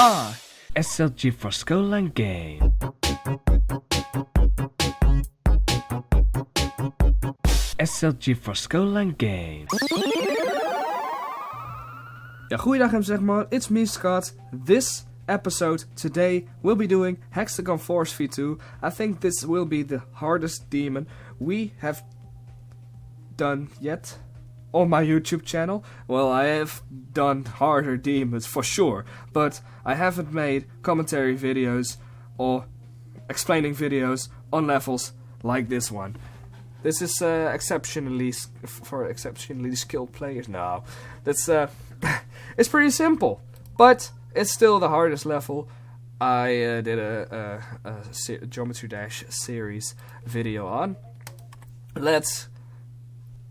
SLG for school and game. SLG for school and game. Ja, goeiedag en zeg maar, it's me Scott. This episode today we'll be doing Hexagon Force V2. I think this will be the hardest demon we have done yet on my YouTube channel. Well, I have done harder demons for sure, but I haven't made commentary videos or explaining videos on levels like this one. This is exceptionally skilled players. No, that's it's pretty simple, but it's still the hardest level. I did a Geometry Dash series video on. Let's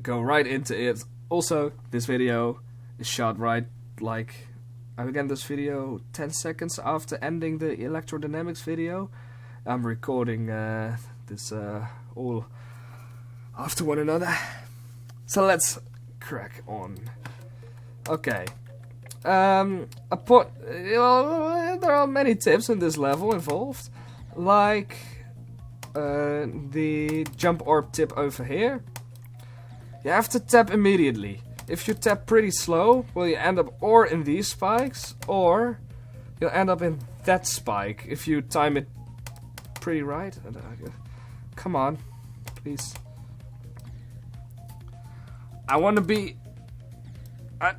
go right into it. Also, this video is shot right like I began this video 10 seconds after ending the electrodynamics video. I'm recording this all after one another. So let's crack on. Okay. There are many tips in this level involved, like the jump orb tip over here. You have to tap immediately. If you tap pretty slow, well, you end up or in these spikes, or you'll end up in that spike if you time it pretty right. Come on, please. I want to be.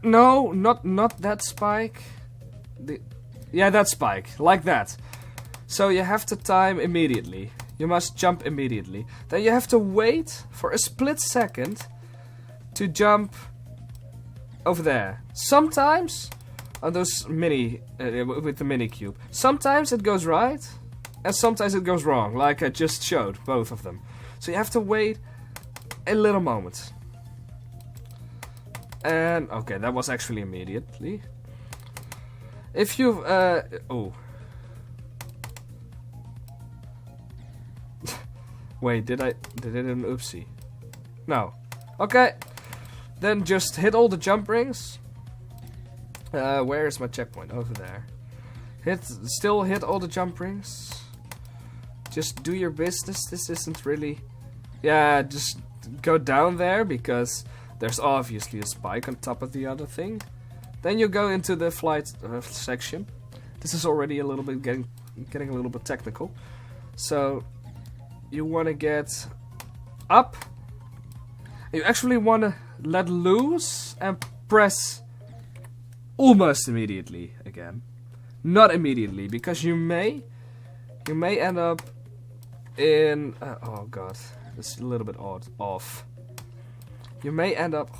No, not that spike. That spike, like that. So you have to time immediately. You must jump immediately. Then you have to wait for a split second to jump over there. Sometimes on those with the mini cube. Sometimes it goes right, and sometimes it goes wrong, like I just showed both of them. So you have to wait a little moment. And okay, that was actually immediately. If you've wait, did I an oopsie? No. Okay. Then just hit all the jump rings. Where is my checkpoint? Over there. Still hit all the jump rings. Just do your business. This isn't really. Yeah, just go down there because there's obviously a spike on top of the other thing. Then you go into the flight section. This is already a little bit getting a little bit technical. So you want to get up. You actually want to let loose and press almost immediately again. Not immediately, because you may end up in oh god, this is a little bit off. You may end up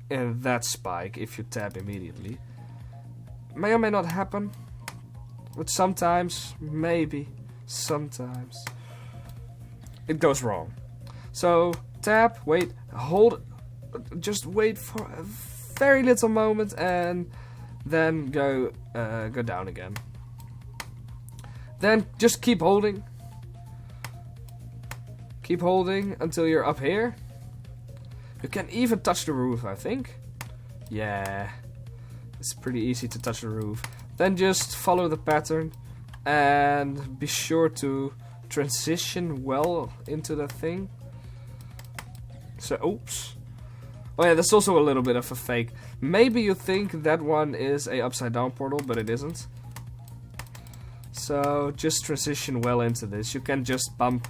in that spike if you tap immediately. May or may not happen, but sometimes, maybe, sometimes it goes wrong. So tap, wait, hold, just wait for a very little moment, and then go down again. Then just keep holding until you're up here. You can even touch the roof, I think. Yeah, it's pretty easy to touch the roof. Then just follow the pattern and be sure to transition well into the thing. So, oops. Oh yeah, that's also a little bit of a fake. Maybe you think that one is a upside down portal, but it isn't. So just transition well into this. You can just bump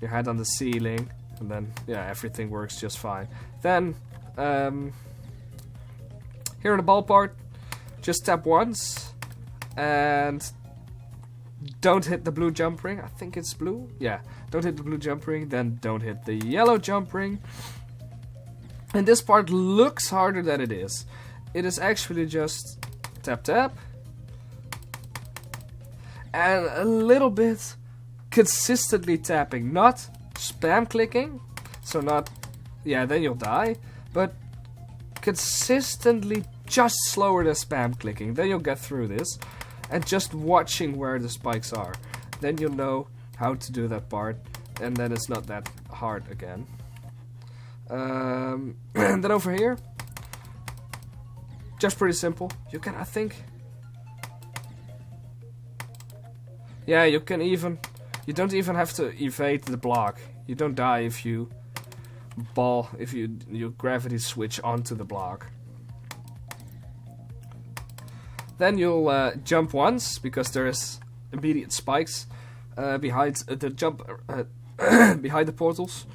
your head on the ceiling, and then yeah, everything works just fine. Then here in the ball part, just tap once and don't hit the blue jump ring. I think it's blue. Yeah, don't hit the blue jump ring. Then don't hit the yellow jump ring. And this part looks harder than it is. It is actually just tap tap and a little bit consistently tapping, not spam clicking. So not, yeah, then you'll die, but consistently just slower than spam clicking. Then you'll get through this, and just watching where the spikes are. Then you'll know how to do that part, and then it's not that hard again. And then over here, just pretty simple. You can, I think, Yeah, you can even... You don't even have to evade the block. You don't die if you you gravity switch onto the block. Then you'll jump once, because there's immediate spikes behind the jump behind the portals.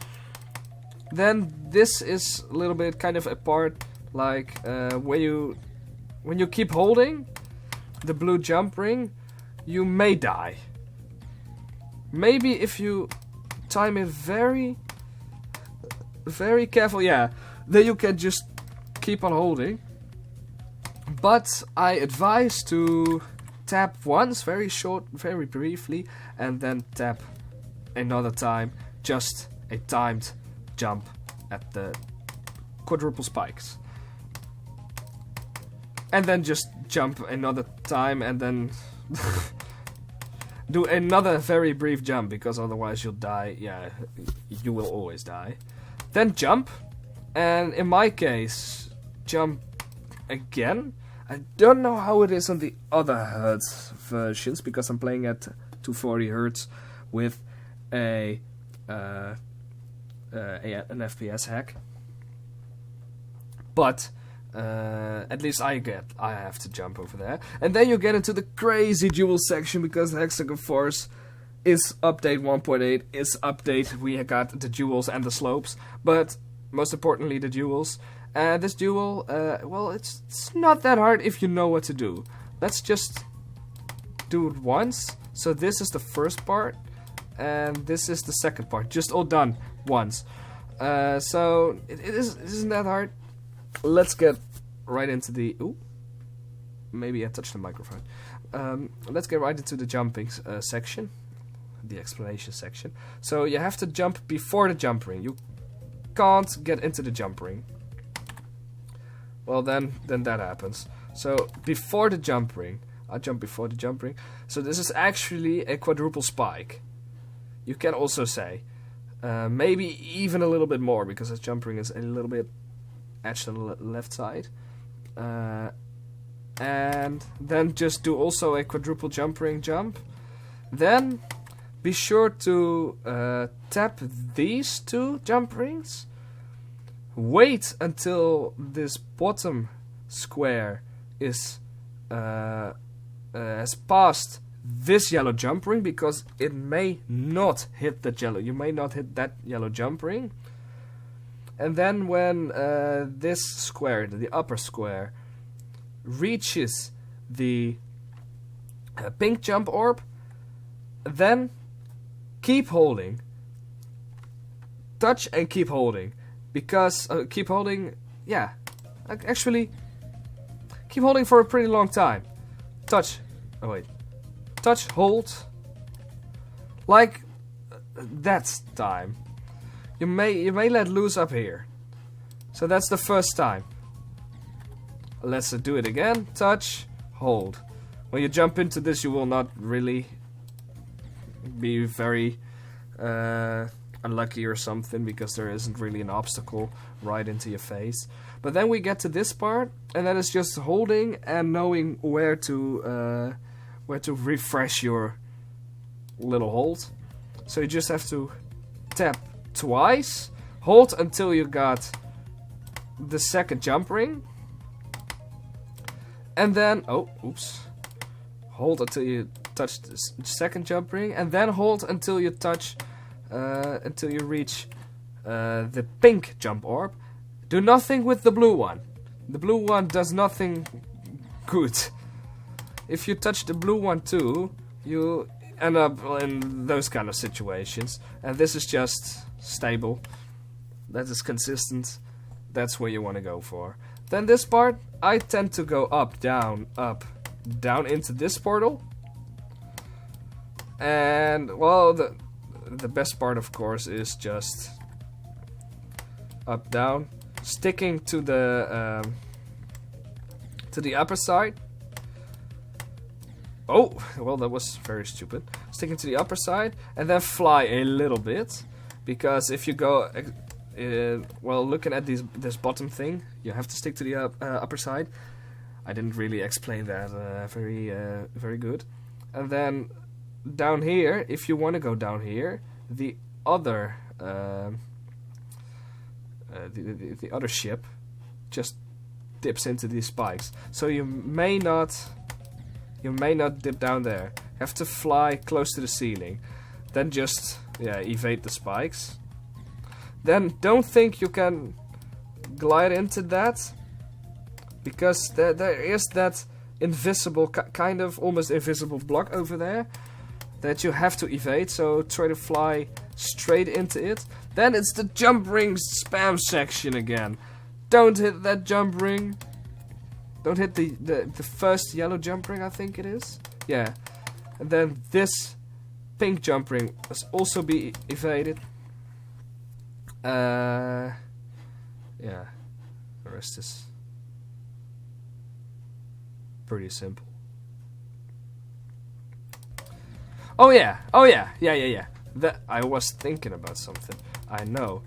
Then this is a little bit kind of a part, like when you keep holding the blue jump ring, you may die. Maybe if you time it very, very careful, yeah, then you can just keep on holding. But I advise to tap once, very short, very briefly, and then tap another time, just a timed jump at the quadruple spikes. And then just jump another time and then do another very brief jump, because otherwise you'll die. Yeah, you will always die. Then jump, and in my case, jump again. I don't know how it is on the other Hertz versions, because I'm playing at 240 Hertz with an FPS hack. But at least I have to jump over there. And then you get into the crazy duel section, because the Hexagon Force is update 1.8, is update. We got the duels and the slopes, but most importantly the duels. And this duel, well, it's not that hard if you know what to do. Let's just do it once. So this is the first part, and this is the second part. Just all done once. So it isn't that hard. Let's get right into the... Ooh. Maybe I touched the microphone. Let's get right into the jumping section. The explanation section. So you have to jump before the jump ring. You can't get into the jump ring. Well, then that happens. So before the jump ring, I jump before the jump ring. So this is actually a quadruple spike. You can also say, maybe even a little bit more, because this jump ring is a little bit edged to the left side. And then just do also a quadruple jump ring jump. Then be sure to tap these two jump rings. Wait until this bottom square is has passed this yellow jump ring, because it may not hit that yellow. You may not hit that yellow jump ring. And then when this square, the upper square, reaches the pink jump orb, then keep holding. Touch and keep holding. Because, keep holding, yeah, actually, keep holding for a pretty long time. Touch, oh wait, touch, hold, like that time. You may let loose up here. So that's the first time. Let's do it again. Touch, hold. When you jump into this, you will not really be very unlucky or something, because there isn't really an obstacle right into your face. But then we get to this part, and then it's just holding and knowing where to refresh your little hold. So you just have to tap twice, hold until you got the second jump ring, and then hold until you touch the second jump ring, and then hold until you touch until you reach the pink jump orb. Do nothing with the blue one. The blue one does nothing good. If you touch the blue one too, you end up in those kind of situations. And this is just stable. That is consistent. That's what you want to go for. Then this part, I tend to go up, down into this portal. And, well, the best part, of course, is just up, down, sticking to the upper side. Oh, well, that was very stupid. Sticking to the upper side, and then fly a little bit, because if you go, well, looking at this bottom thing, you have to stick to the upper side. I didn't really explain that very good. And then down here, if you want to go down here, the other the other ship just dips into these spikes. So you may not dip down there. You have to fly close to the ceiling. Then just evade the spikes. Then don't think you can glide into that, because there is that invisible, kind of almost invisible block over there that you have to evade, so try to fly straight into it. Then it's the jump ring spam section again. Don't hit that jump ring. Don't hit the first yellow jump ring, I think it is. Yeah. And then this pink jump ring must also be evaded. Yeah. The rest is pretty simple. Oh yeah. That I was thinking about something. I know.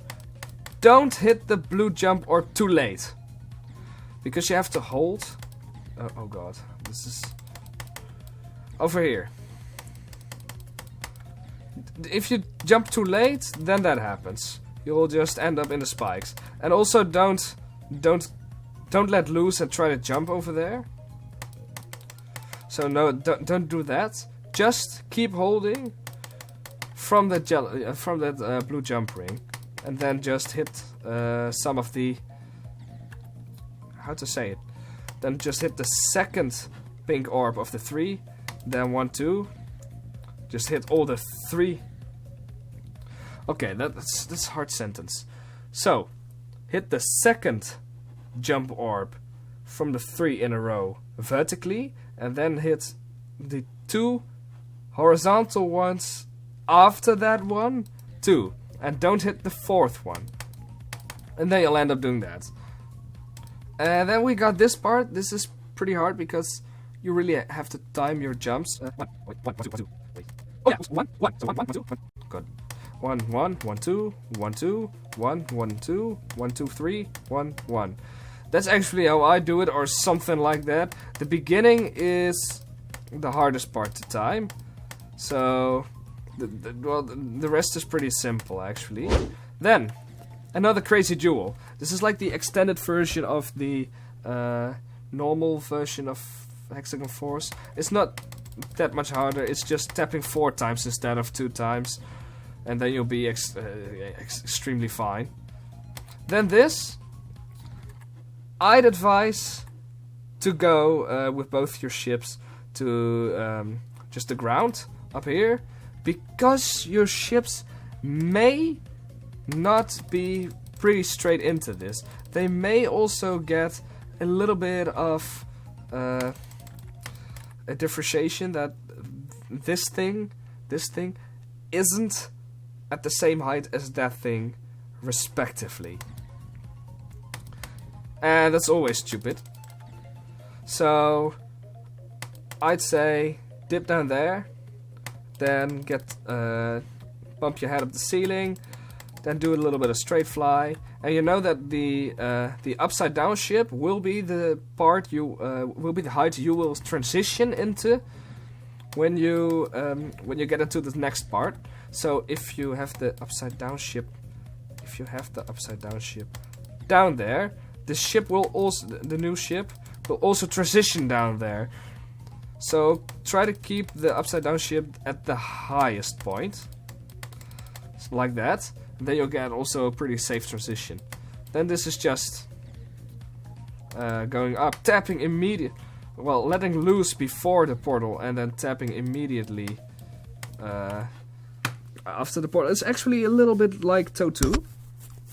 Don't hit the blue jump orb too late, because you have to hold. Oh god, this is over here. If you jump too late, then that happens. You'll just end up in the spikes. And also don't let loose and try to jump over there. So no, don't do that. Just keep holding from that blue jump ring, and then just hit some of the, how to say it, then just hit the second pink orb of the 3, then 1, 2, just hit all the 3. Okay, that's a hard sentence. So hit the second jump orb from the 3 in a row vertically, and then hit the 2 horizontal ones after that one, 2, and don't hit the 4th one. And then you'll end up doing that. And then we got this part. This is pretty hard because you really have to time your jumps. One, 2. Oh yeah, 1, 1. So 1, 2. Good. 1, 1, 1, 2, 1, 2, 1, 1, 2, 1, 2, 3, 1, 1. That's actually how I do it, or something like that. The beginning is the hardest part to time. So, the rest is pretty simple, actually. Then, another crazy duel. This is like the extended version of the normal version of Hexagon Force. It's not that much harder. It's just tapping 4 times instead of 2 times. And then you'll be extremely fine. Then this, I'd advise to go with both your ships to just the ground up here, because your ships may not be pretty straight into this. They may also get a little bit of a differentiation that this thing isn't at the same height as that thing, respectively. And that's always stupid. So I'd say dip down there, then bump your head up the ceiling, then do a little bit of straight fly, and you know that the upside down ship will be the part will be the height you will transition into when you get into the next part. So if you have the upside down ship, down there, the new ship will also transition down there. So try to keep the upside down ship at the highest point, like that. And then you'll get also a pretty safe transition. Then this is just going up, tapping immediate, well, letting loose before the portal, and then tapping immediately after the portal. It's actually a little bit like TOE2.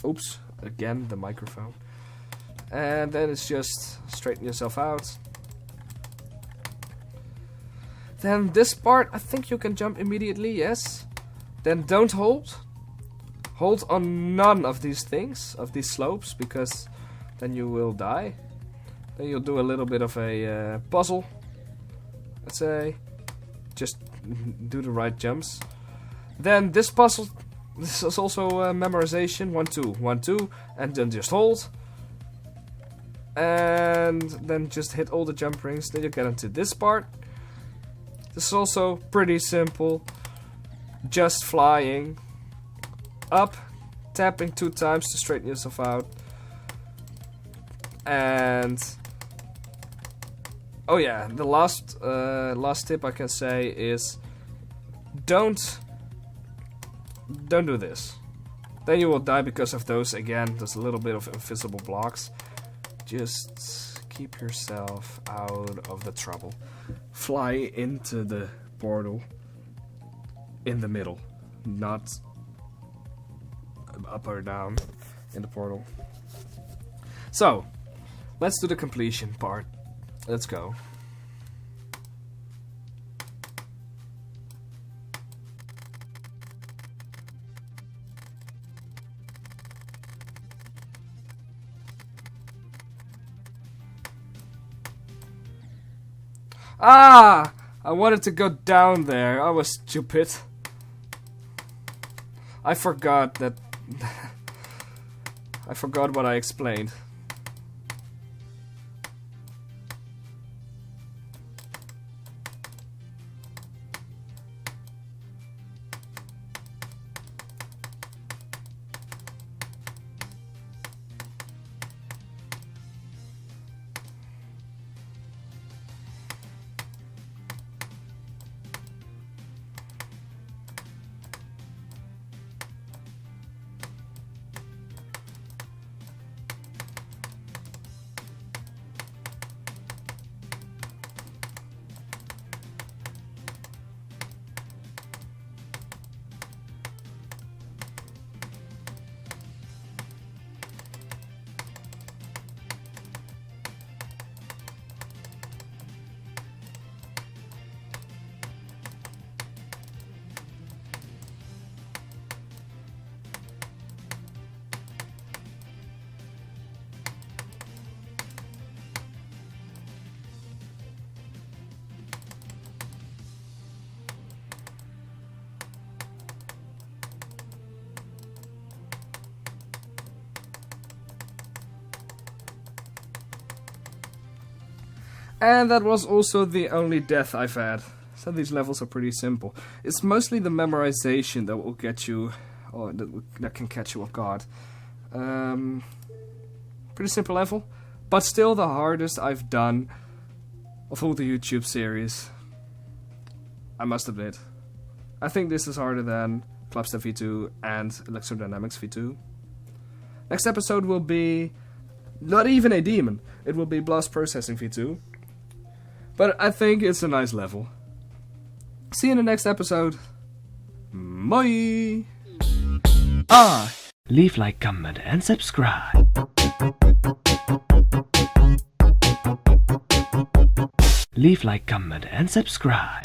Oops, again the microphone. And then it's just straighten yourself out. Then this part, I think you can jump immediately, yes. Then don't hold. Hold on none of these things, of these slopes, because then you will die. Then you'll do a little bit of a puzzle. Let's say, just do the right jumps. Then this puzzle, this is also memorization. 1, 2, 1, 2, and then just hold. And then just hit all the jump rings. Then you get into this part. This is also pretty simple. Just flying up, tapping 2 times to straighten yourself out. And oh yeah, the last tip I can say is don't do this. Then you will die because of those, again, there's a little bit of invisible blocks. Just keep yourself out of the trouble. Fly into the portal in the middle, not up or down in the portal. So, let's do the completion part. Let's go. Ah! I wanted to go down there. I was stupid. I forgot that... I forgot what I explained. And that was also the only death I've had. So these levels are pretty simple. It's mostly the memorization that will get you, or that can catch you off guard. Pretty simple level, but still the hardest I've done of all the YouTube series. I must admit. I think this is harder than Clubstep V2 and Electrodynamics V2. Next episode will be not even a demon. It will be Blast Processing V2. But I think it's a nice level. See you in the next episode. Bye! Leave like, comment and subscribe. Leave like, comment and subscribe.